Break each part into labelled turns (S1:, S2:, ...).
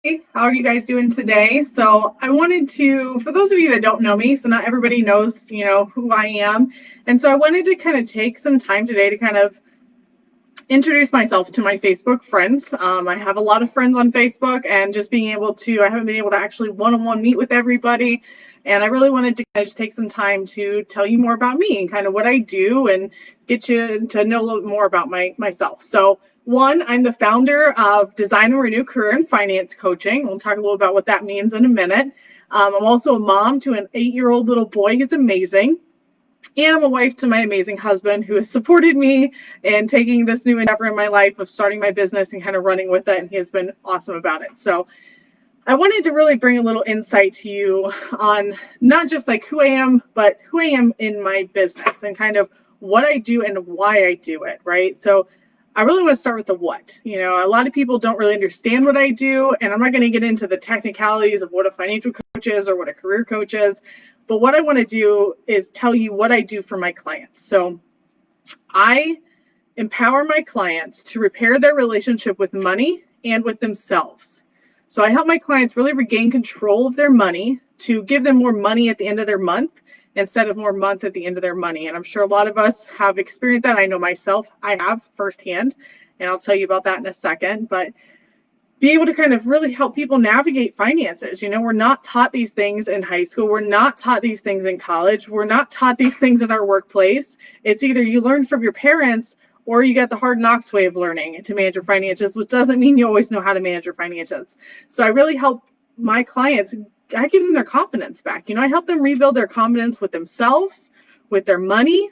S1: Hey, how are you guys doing today? So I wanted to, for those of you that don't know me, so not everybody knows, who I am. And so I wanted to kind of take some time today to kind of introduce myself to my Facebook friends. I have a lot of friends on Facebook, and just being able to, I haven't been able to actually one-on-one meet with everybody. And I really wanted to kind of just take some time to tell you more about me and kind of what I do and get you to know a little bit more about myself. So one, I'm the founder of Design and Renew Career and Finance Coaching. We'll talk a little about what that means in a minute. I'm also a mom to an 8-year-old little boy who's amazing. And I'm a wife to my amazing husband who has supported me in taking this new endeavor in my life of starting my business and kind of running with it. And he has been awesome about it. So I wanted to really bring a little insight to you on not just like who I am, but who I am in my business and kind of what I do and why I do it, right? So I really want to start with the what. A lot of people don't really understand what I do, and I'm not going to get into the technicalities of what a financial coach is or what a career coach is, but what I want to do is tell you what I do for my clients. So I empower my clients to repair their relationship with money and with themselves. So I help my clients really regain control of their money to give them more money at the end of their month instead of more month at the end of their money. And I'm sure a lot of us have experienced that. I know myself, I have firsthand, and I'll tell you about that in a second. But be able to kind of really help people navigate finances. We're not taught these things in high school. We're not taught these things in college. We're not taught these things in our workplace. It's either you learn from your parents or you get the hard knocks way of learning to manage your finances, which doesn't mean you always know how to manage your finances. So I really help my clients. I give them their confidence back. I help them rebuild their confidence with themselves, with their money,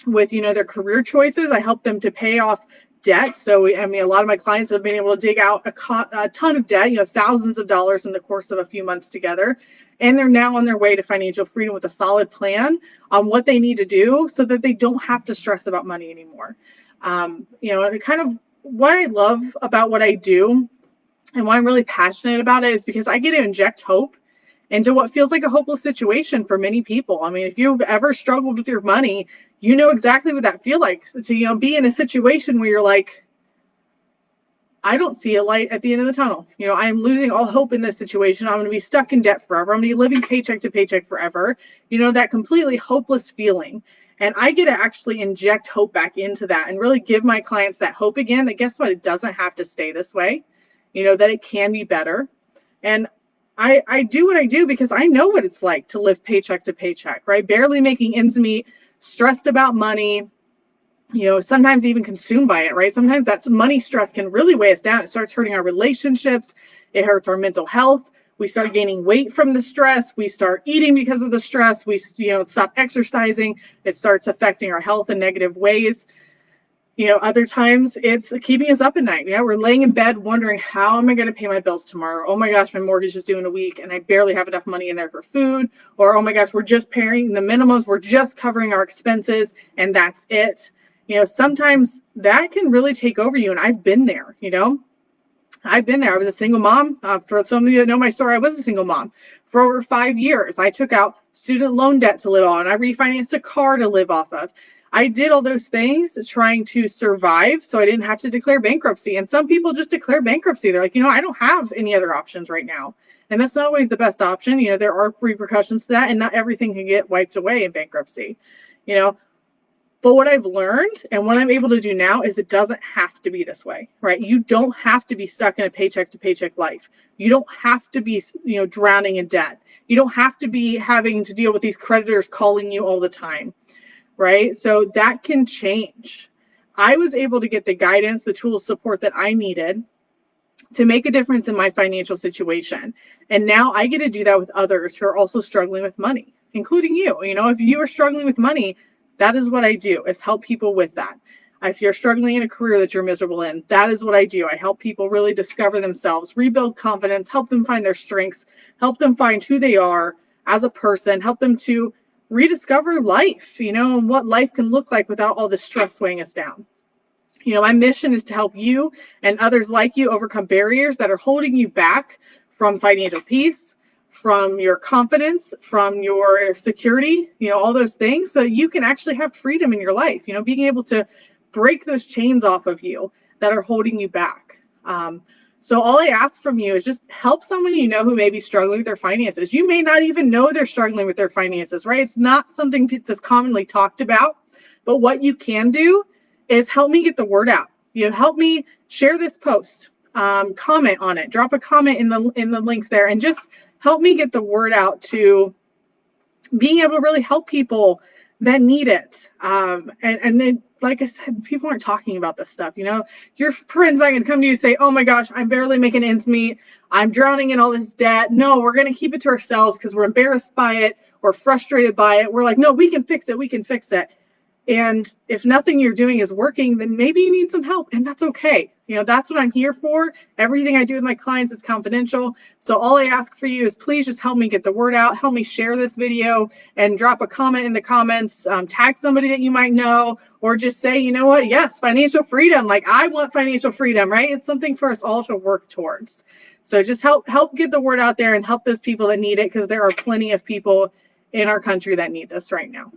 S1: with their career choices. I help them to pay off debt. So a lot of my clients have been able to dig out a ton of debt, thousands of dollars in the course of a few months together. And they're now on their way to financial freedom with a solid plan on what they need to do so that they don't have to stress about money anymore. And kind of what I love about what I do and why I'm really passionate about it is because I get to inject hope into what feels like a hopeless situation for many people. I mean, if you've ever struggled with your money, you know exactly what that feels like to be in a situation where you're like, I don't see a light at the end of the tunnel. I am losing all hope in this situation. I'm going to be stuck in debt forever. I'm going to be living paycheck to paycheck forever. That completely hopeless feeling. And I get to actually inject hope back into that and really give my clients that hope again, that guess what? It doesn't have to stay this way, that it can be better. And I do what I do because I know what it's like to live paycheck to paycheck, right? Barely making ends meet, stressed about money, sometimes even consumed by it, right? Sometimes that money stress can really weigh us down. It starts hurting our relationships. It hurts our mental health. We start gaining weight from the stress. We start eating because of the stress. We, stop exercising. It starts affecting our health in negative ways. Other times it's keeping us up at night. We're laying in bed wondering, how am I going to pay my bills tomorrow? Oh my gosh, my mortgage is due in a week and I barely have enough money in there for food. Or, oh my gosh, we're just paying the minimums. We're just covering our expenses and that's it. Sometimes that can really take over you. And I've been there, I've been there. I was a single mom. For some of you that know my story, I was a single mom for over 5 years. I took out student loan debt to live on. I refinanced a car to live off of. I did all those things trying to survive so I didn't have to declare bankruptcy. And some people just declare bankruptcy. They're like, I don't have any other options right now. And that's not always the best option. There are repercussions to that, and not everything can get wiped away in bankruptcy. But what I've learned and what I'm able to do now is it doesn't have to be this way, right? You don't have to be stuck in a paycheck to paycheck life. You don't have to be, drowning in debt. You don't have to be having to deal with these creditors calling you all the time, right? So that can change. I was able to get the guidance, the tools, support that I needed to make a difference in my financial situation. And now I get to do that with others who are also struggling with money, including you. If you are struggling with money, that is what I do, is help people with that. If you're struggling in a career that you're miserable in, that is what I do. I help people really discover themselves, rebuild confidence, help them find their strengths, help them find who they are as a person, help them to rediscover life, and what life can look like without all the stress weighing us down. My mission is to help you and others like you overcome barriers that are holding you back from financial peace, from your confidence, from your security, all those things, so you can actually have freedom in your life, being able to break those chains off of you that are holding you back. So all I ask from you is just help someone you know who may be struggling with their finances. You may not even know they're struggling with their finances, right? It's not something that's commonly talked about, but what you can do is help me get the word out. You know, help me share this post, comment on it, drop a comment in the links there, and just help me get the word out to being able to really help people that need it. And then, like I said, people aren't talking about this stuff. You know, your friends aren't going to come to you and say, oh my gosh, I'm barely making ends meet. I'm drowning in all this debt. No, we're going to keep it to ourselves because we're embarrassed by it. We're frustrated by it. We're like, no, we can fix it. We can fix it. And if nothing you're doing is working, then maybe you need some help, and that's okay. You know, that's what I'm here for. Everything I do with my clients is confidential. So all I ask for you is please just help me get the word out, help me share this video, and drop a comment in the comments, tag somebody that you might know, or just say, you know what, yes, financial freedom. Like, I want financial freedom, right? It's something for us all to work towards. So just help get the word out there and help those people that need it, because there are plenty of people in our country that need this right now.